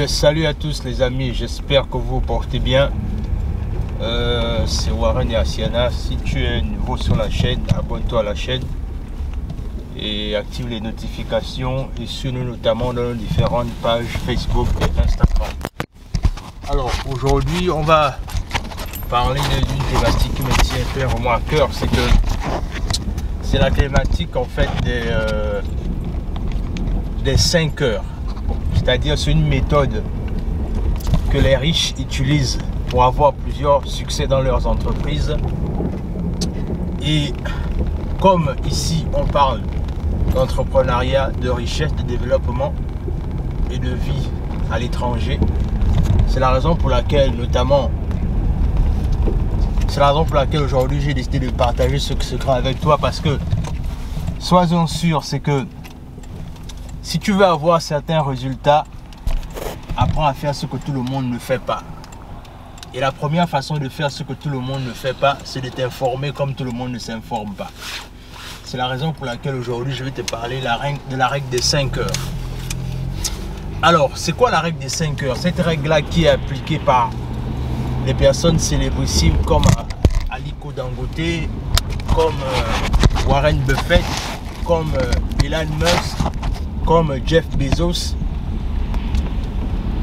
Salut à tous les amis, j'espère que vous vous portez bien. C'est Warren et Asiana. Si tu es nouveau sur la chaîne, abonne-toi à la chaîne et active les notifications et suis-nous notamment dans nos différentes pages Facebook et Instagram. Alors aujourd'hui on va parler d'une thématique qui me tient clairement à cœur. C'est la thématique en fait des 5 heures. C'est-à-dire c'est une méthode que les riches utilisent pour avoir plusieurs succès dans leurs entreprises. Et comme ici on parle d'entrepreneuriat, de richesse, de développement et de vie à l'étranger, c'est la raison pour laquelle aujourd'hui j'ai décidé de partager ce secret avec toi, parce que sois-en sûr, c'est que si tu veux avoir certains résultats, apprends à faire ce que tout le monde ne fait pas. Et la première façon de faire ce que tout le monde ne fait pas, c'est de t'informer comme tout le monde ne s'informe pas. C'est la raison pour laquelle aujourd'hui je vais te parler de la règle des 5 heures. Alors, c'est quoi la règle des 5 heures? Cette règle-là qui est appliquée par les personnes célébrissimes comme Aliko Dangote, comme Warren Buffett, comme Elon Musk, comme Jeff Bezos.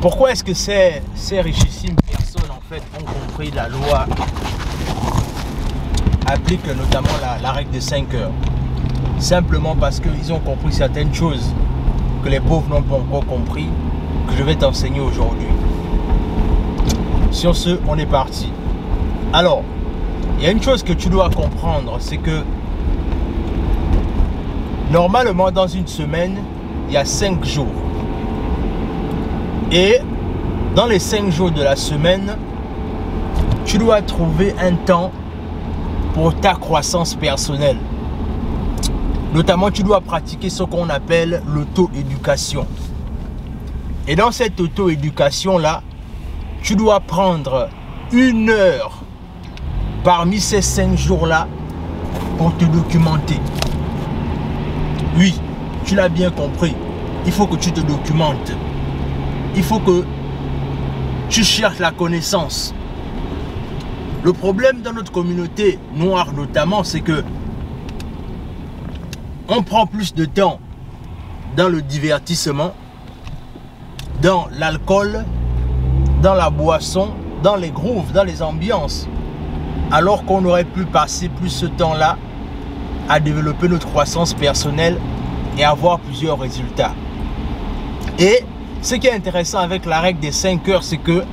Pourquoi est-ce que ces richissimes personnes en fait ont compris la loi, appliquent notamment la règle des 5 heures? Simplement parce qu'ils ont compris certaines choses que les pauvres n'ont pas encore compris, que je vais t'enseigner aujourd'hui. Sur ce, on est parti. Alors, il y a une chose que tu dois comprendre, c'est que normalement dans une semaine, il y a 5 jours. Et dans les 5 jours de la semaine, tu dois trouver un temps pour ta croissance personnelle. Notamment, tu dois pratiquer ce qu'on appelle l'auto-éducation. Et dans cette auto-éducation-là, tu dois prendre 1 heure parmi ces 5 jours-là pour te documenter. Oui, tu l'as bien compris. Il faut que tu te documentes. Il faut que tu cherches la connaissance. Le problème dans notre communauté noire notamment, c'est que on prend plus de temps dans le divertissement, dans l'alcool, dans la boisson, dans les grooves, dans les ambiances, alors qu'on aurait pu passer plus ce temps-là à développer notre croissance personnelle et avoir plusieurs résultats. Et ce qui est intéressant avec la règle des 5 heures, c'est que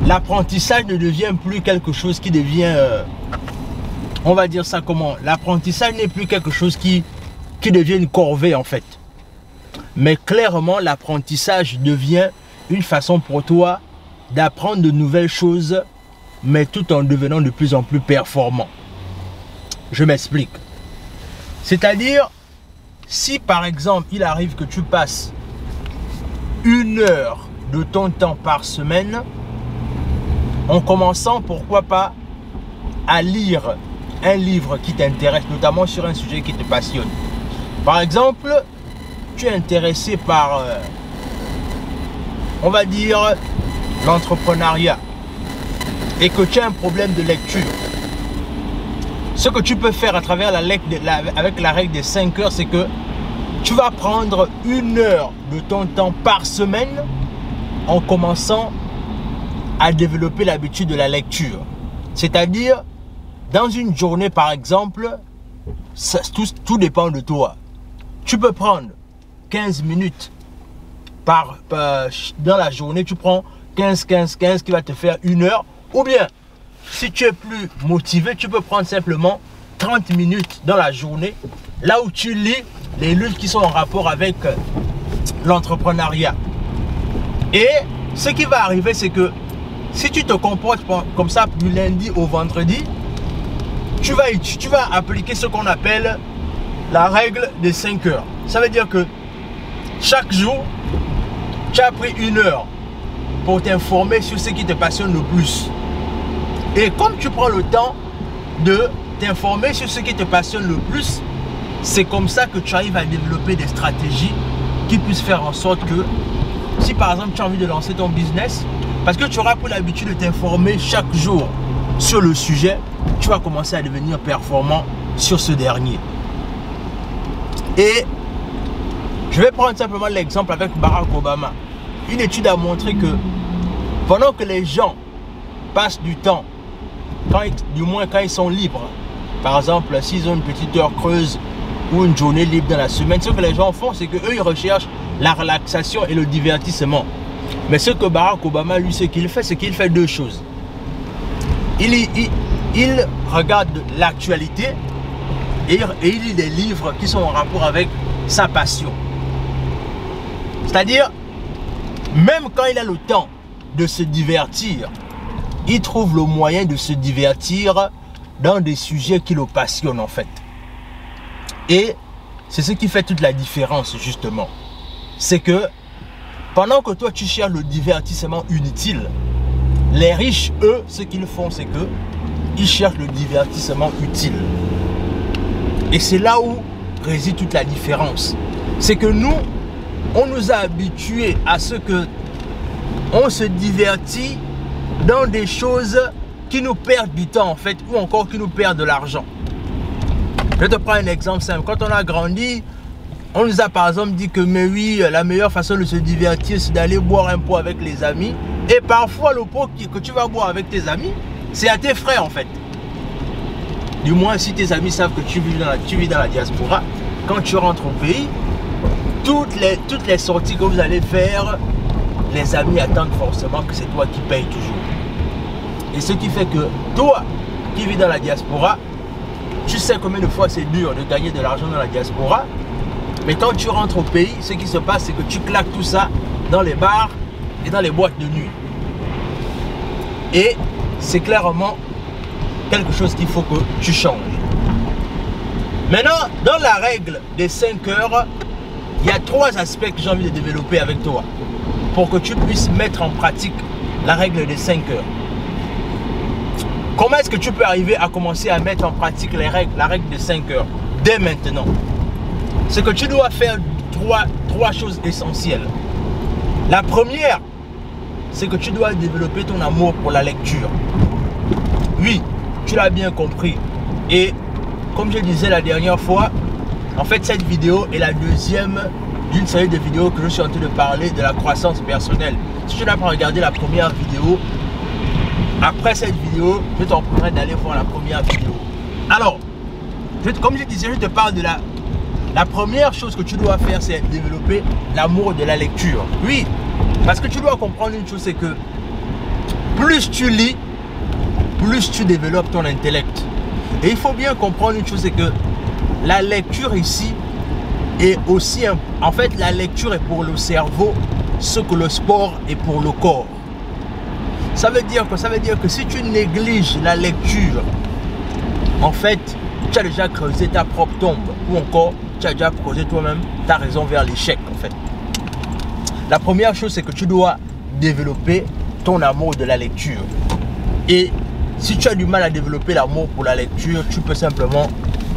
l'apprentissage ne devient plus quelque chose qui devient, on va dire ça comment, l'apprentissage n'est plus quelque chose qui devient une corvée en fait. Mais clairement, l'apprentissage devient une façon pour toi d'apprendre de nouvelles choses, mais tout en devenant de plus en plus performant. Je m'explique. C'est-à-dire, si par exemple, il arrive que tu passes 1 heure de ton temps par semaine, en commençant, pourquoi pas, à lire un livre qui t'intéresse, notamment sur un sujet qui te passionne. Par exemple, tu es intéressé par, on va dire, l'entrepreneuriat et que tu as un problème de lecture. Ce que tu peux faire à travers avec la règle des 5 heures, c'est que tu vas prendre 1 heure de ton temps par semaine en commençant à développer l'habitude de la lecture. C'est-à-dire, dans une journée par exemple, tout dépend de toi. Tu peux prendre 15 minutes dans la journée, tu prends 15 qui va te faire 1 heure. Ou bien, si tu es plus motivé, tu peux prendre simplement 30 minutes dans la journée, là où tu lis les livres qui sont en rapport avec l'entrepreneuriat. Et ce qui va arriver, c'est que si tu te comportes comme ça du lundi au vendredi, tu vas appliquer ce qu'on appelle la règle des 5 heures. Ça veut dire que chaque jour, tu as pris 1 heure pour t'informer sur ce qui te passionne le plus. Et comme tu prends le temps de t'informer sur ce qui te passionne le plus, c'est comme ça que tu arrives à développer des stratégies qui puissent faire en sorte que Si par exemple tu as envie de lancer ton business, parce que tu auras pour l'habitude de t'informer chaque jour sur le sujet, tu vas commencer à devenir performant sur ce dernier. Et je vais prendre simplement l'exemple avec Barack Obama. Une étude a montré que pendant que les gens passent du temps, du moins quand ils sont libres, par exemple s'ils ont une petite heure creuse ou une journée libre dans la semaine, ce que les gens font, c'est qu'eux ils recherchent la relaxation et le divertissement. Mais ce que Barack Obama, lui, ce qu'il fait, c'est qu'il fait deux choses. Il regarde l'actualité et il lit des livres qui sont en rapport avec sa passion. C'est-à-dire, même quand il a le temps de se divertir, il trouve le moyen de se divertir dans des sujets qui le passionnent en fait. Et c'est ce qui fait toute la différence justement. C'est que pendant que toi tu cherches le divertissement inutile, les riches, eux, ce qu'ils font, c'est que ils cherchent le divertissement utile. Et c'est là où réside toute la différence. C'est que nous, on nous a habitués à ce que on se divertit dans des choses qui nous perdent du temps en fait, ou encore qui nous perdent de l'argent. Je te prends un exemple simple. Quand on a grandi, on nous a par exemple dit que mais oui, la meilleure façon de se divertir, c'est d'aller boire un pot avec les amis. Et parfois le pot que tu vas boire avec tes amis, c'est à tes frais en fait. Du moins si tes amis savent que tu vis dans la diaspora, quand tu rentres au pays, toutes les sorties que vous allez faire, les amis attendent forcément que c'est toi qui payes toujours. Et ce qui fait que toi qui vis dans la diaspora, tu sais combien de fois c'est dur de gagner de l'argent dans la diaspora. Mais quand tu rentres au pays, ce qui se passe, c'est que tu claques tout ça dans les bars et dans les boîtes de nuit. Et c'est clairement quelque chose qu'il faut que tu changes. Maintenant, dans la règle des 5 heures, il y a 3 aspects que j'ai envie de développer avec toi pour que tu puisses mettre en pratique la règle des 5 heures. Comment est-ce que tu peux arriver à commencer à mettre en pratique la règle des 5 heures dès maintenant? C'est que tu dois faire trois choses essentielles. La première, c'est que tu dois développer ton amour pour la lecture. Oui, tu l'as bien compris. Et comme je disais la dernière fois, en fait cette vidéo est la deuxième d'une série de vidéos que je suis en train de parler de la croissance personnelle. Si tu n'as pas regardé la première vidéo, après cette vidéo, je t'en prendrai d'aller voir la première vidéo. Alors, comme je disais, je te parle de la première chose que tu dois faire, c'est développer l'amour de la lecture. Oui, parce que tu dois comprendre une chose, c'est que plus tu lis, plus tu développes ton intellect. Et il faut bien comprendre une chose, c'est que la lecture ici est aussi, en fait, la lecture est pour le cerveau ce que le sport est pour le corps. Ça veut dire que si tu négliges la lecture, en fait, tu as déjà creusé ta propre tombe, ou encore tu as déjà creusé toi-même ta raison vers l'échec en fait. La première chose, c'est que tu dois développer ton amour de la lecture. Et si tu as du mal à développer l'amour pour la lecture, tu peux simplement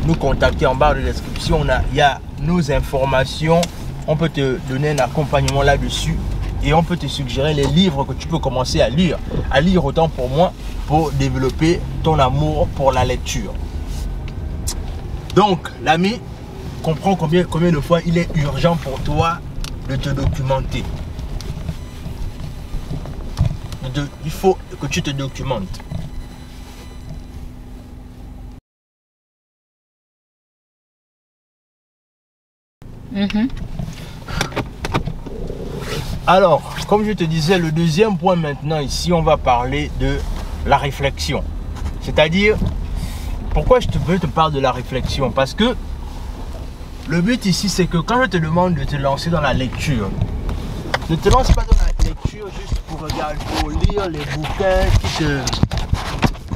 nous contacter en barre de description. Il y a nos informations, on peut te donner un accompagnement là-dessus et on peut te suggérer les livres que tu peux commencer à lire autant pour moi, pour développer ton amour pour la lecture. Donc l'ami, comprends combien de fois il est urgent pour toi de te documenter. Il faut que tu te documentes. Alors, comme je te disais, le deuxième point maintenant, ici, on va parler de la réflexion. C'est-à-dire, pourquoi je te parle de la réflexion? Parce que le but ici, c'est que quand je te demande de te lancer dans la lecture, ne te lance pas dans la lecture juste pour regarder, pour lire les bouquins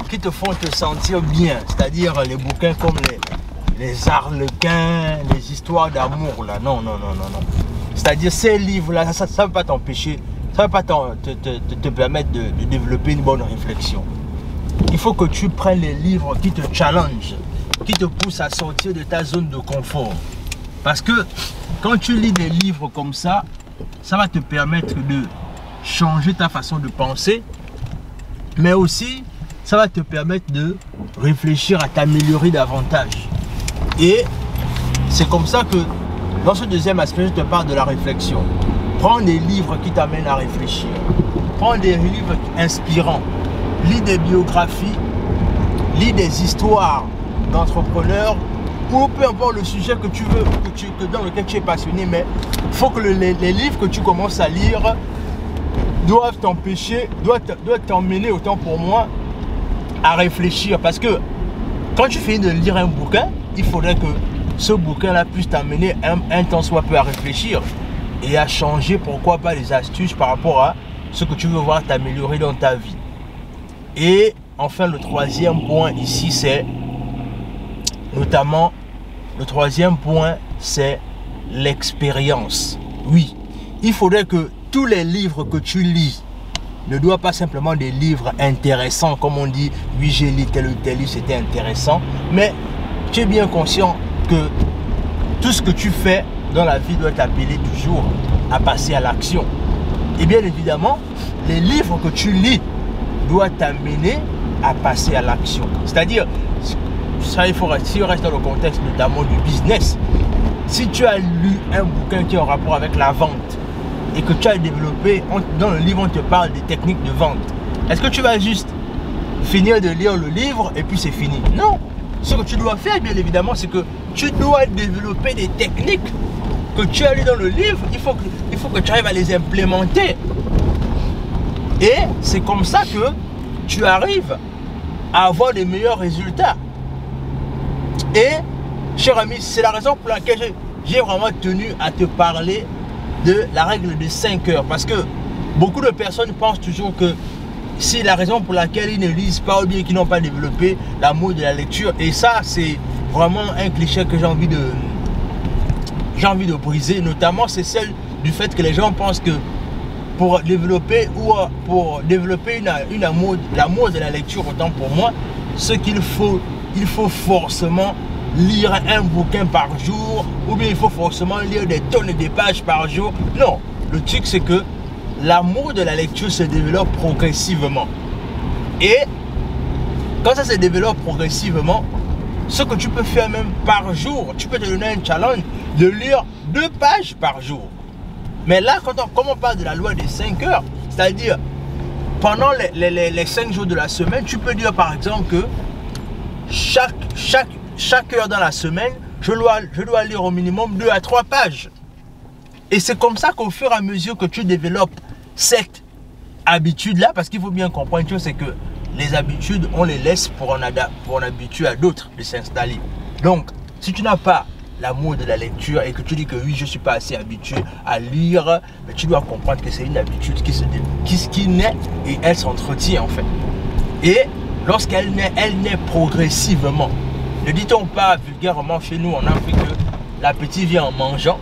qui te font te sentir bien. C'est-à-dire les bouquins comme les Harlequins, les histoires d'amour là. Non. C'est-à-dire ces livres-là, ça ne va pas t'empêcher, ça ne va pas te permettre de développer une bonne réflexion. Il faut que tu prennes les livres qui te challengent, qui te poussent à sortir de ta zone de confort. Parce que quand tu lis des livres comme ça, ça va te permettre de changer ta façon de penser, mais aussi ça va te permettre de réfléchir à t'améliorer davantage. Et c'est comme ça que dans ce deuxième aspect, je te parle de la réflexion. Prends des livres qui t'amènent à réfléchir. Prends des livres inspirants. Lis des biographies, lis des histoires d'entrepreneurs ou peu importe le sujet que tu veux, dans lequel tu es passionné, mais il faut que les livres que tu commences à lire doivent t'empêcher, doivent t'emmener, autant pour moi, à réfléchir. Parce que quand tu finis de lire un bouquin, il faudrait que ce bouquin-là puisse t'amener un temps soit peu à réfléchir et à changer, pourquoi pas, les astuces par rapport à ce que tu veux voir t'améliorer dans ta vie. Et enfin, le troisième point ici, c'est notamment, le troisième point, c'est l'expérience. Oui, il faudrait que tous les livres que tu lis ne doivent pas simplement des livres intéressants, comme on dit, oui, j'ai lu tel ou tel livre, c'était intéressant, mais tu es bien conscient que tout ce que tu fais dans la vie doit t'appeler toujours à passer à l'action. Et bien évidemment, les livres que tu lis doivent t'amener à passer à l'action. C'est-à-dire, ça, si on reste dans le contexte notamment du business, si tu as lu un bouquin qui est en rapport avec la vente et que tu as développé, dans le livre on te parle des techniques de vente, est-ce que tu vas juste finir de lire le livre et puis c'est fini? Non. Ce que tu dois faire, bien évidemment, c'est que tu dois développer des techniques que tu as lues dans le livre. Il faut que tu arrives à les implémenter. Et c'est comme ça que tu arrives à avoir les meilleurs résultats. Et, cher ami, c'est la raison pour laquelle j'ai vraiment tenu à te parler de la règle de 5 heures. Parce que beaucoup de personnes pensent toujours que c'est la raison pour laquelle ils ne lisent pas ou bien qu'ils n'ont pas développé l'amour de la lecture. Et ça, c'est vraiment un cliché que j'ai envie de briser. Notamment, c'est celle du fait que les gens pensent que pour développer l'amour de la lecture, autant pour moi, ce qu'il faut, il faut forcément lire un bouquin par jour, ou bien il faut forcément lire des tonnes de pages par jour. Non, le truc c'est que l'amour de la lecture se développe progressivement. Et quand ça se développe progressivement, ce que tu peux faire même par jour, tu peux te donner un challenge de lire 2 pages par jour. Mais là, comme on parle de la loi des 5 heures, c'est-à-dire pendant les 5 jours de la semaine, tu peux dire par exemple que chaque heure dans la semaine, je dois lire au minimum 2 à 3 pages. Et c'est comme ça qu'au fur et à mesure que tu développes cette habitude-là, parce qu'il faut bien comprendre une chose, c'est que les habitudes, on les laisse pour en habituer à d'autres de s'installer. Donc, si tu n'as pas l'amour de la lecture et que tu dis que oui, je ne suis pas assez habitué à lire, mais tu dois comprendre que c'est une habitude qui naît et elle s'entretient en fait. Et lorsqu'elle naît, elle naît progressivement. Ne dit-on pas vulgairement chez nous en Afrique que l'appétit vient en mangeant?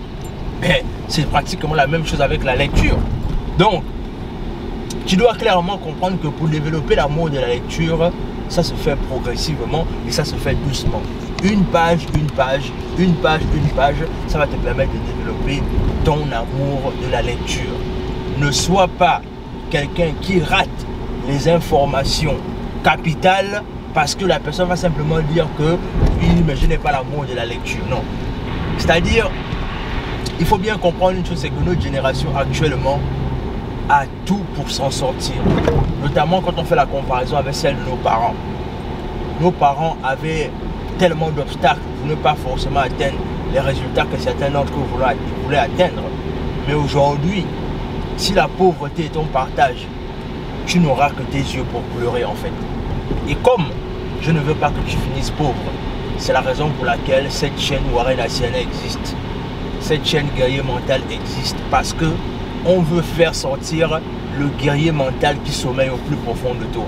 Mais c'est pratiquement la même chose avec la lecture. Donc, tu dois clairement comprendre que pour développer l'amour de la lecture, ça se fait progressivement et ça se fait doucement. Une page, une page, une page, une page, ça va te permettre de développer ton amour de la lecture. Ne sois pas quelqu'un qui rate les informations capitales parce que la personne va simplement dire que oui, mais je n'ai pas l'amour de la lecture. Non. C'est-à-dire, il faut bien comprendre une chose, c'est que notre génération actuellement a tout pour s'en sortir. Notamment quand on fait la comparaison avec celle de nos parents. Nos parents avaient tellement d'obstacles pour ne pas forcément atteindre les résultats que certains d'entre eux voulaient atteindre. Mais aujourd'hui, si la pauvreté est ton partage, tu n'auras que tes yeux pour pleurer en fait. Et comme je ne veux pas que tu finisses pauvre, c'est la raison pour laquelle cette chaîne Warren Asiana existe. Cette chaîne Guerrier Mental existe parce que on veut faire sortir le guerrier mental qui sommeille au plus profond de toi.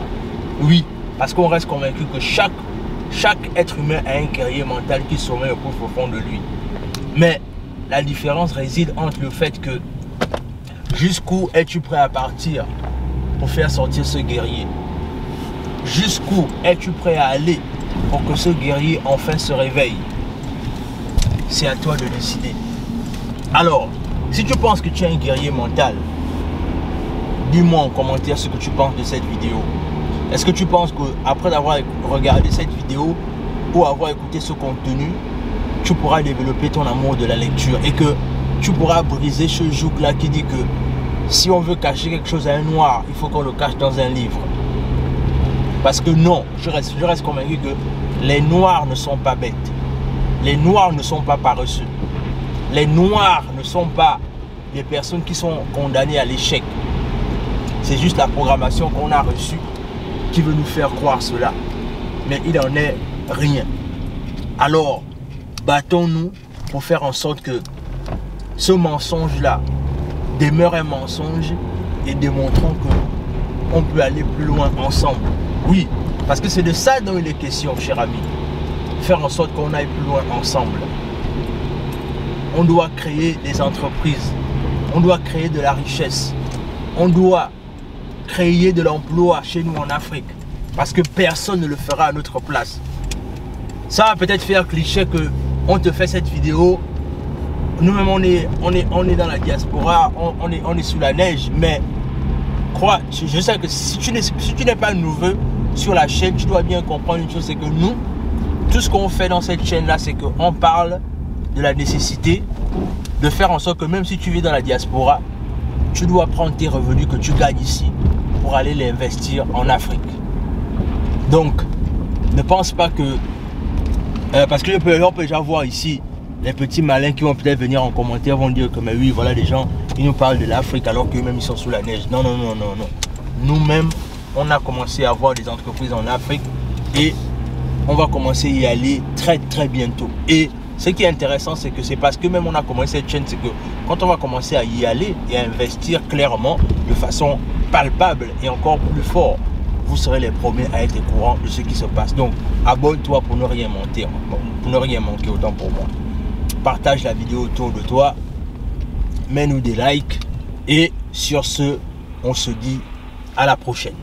Oui, parce qu'on reste convaincu que chaque être humain a un guerrier mental qui sommeille au plus profond de lui. Mais la différence réside entre le fait que jusqu'où es-tu prêt à partir pour faire sortir ce guerrier? Jusqu'où es-tu prêt à aller pour que ce guerrier enfin se réveille? C'est à toi de décider. Alors, Si tu penses que tu es un guerrier mental, dis-moi en commentaire ce que tu penses de cette vidéo. Est-ce que tu penses qu'après avoir regardé cette vidéo ou avoir écouté ce contenu, tu pourras développer ton amour de la lecture et que tu pourras briser ce joug-là qui dit que si on veut cacher quelque chose à un noir, il faut qu'on le cache dans un livre? Parce que non, je reste convaincu que les noirs ne sont pas bêtes. Les noirs ne sont pas paresseux. Les noirs ne sont pas des personnes qui sont condamnées à l'échec. C'est juste la programmation qu'on a reçue qui veut nous faire croire cela. Mais il n'en est rien. Alors, battons-nous pour faire en sorte que ce mensonge-là demeure un mensonge et démontrons qu'on peut aller plus loin ensemble. Oui, parce que c'est de ça dont il est question, cher ami. Faire en sorte qu'on aille plus loin ensemble. On doit créer des entreprises. On doit créer de la richesse. On doit créer de l'emploi chez nous en Afrique. Parce que personne ne le fera à notre place. Ça va peut-être faire cliché que on te fait cette vidéo. Nous-mêmes, on est dans la diaspora. On est sous la neige. Mais crois, je sais que si tu n'es pas nouveau sur la chaîne, tu dois bien comprendre une chose, c'est que nous, tout ce qu'on fait dans cette chaîne-là, c'est qu'on parle de la nécessité de faire en sorte que même si tu vis dans la diaspora, tu dois prendre tes revenus que tu gagnes ici pour aller les investir en Afrique. Donc, ne pense pas que... parce que on peut déjà voir ici les petits malins qui vont peut-être venir en commentaire, vont dire que mais oui, voilà des gens, ils nous parlent de l'Afrique alors qu'eux-mêmes ils sont sous la neige. Non, non, non, non, non. Nous-mêmes, on a commencé à avoir des entreprises en Afrique et on va commencer à y aller très très bientôt. Et ce qui est intéressant, c'est que c'est parce que même on a commencé cette chaîne, c'est que quand on va commencer à y aller et à investir clairement, de façon palpable et encore plus fort, vous serez les premiers à être au courant de ce qui se passe. Donc, abonne-toi pour ne rien manquer, autant pour moi. Partage la vidéo autour de toi, mets-nous des likes et sur ce, on se dit à la prochaine.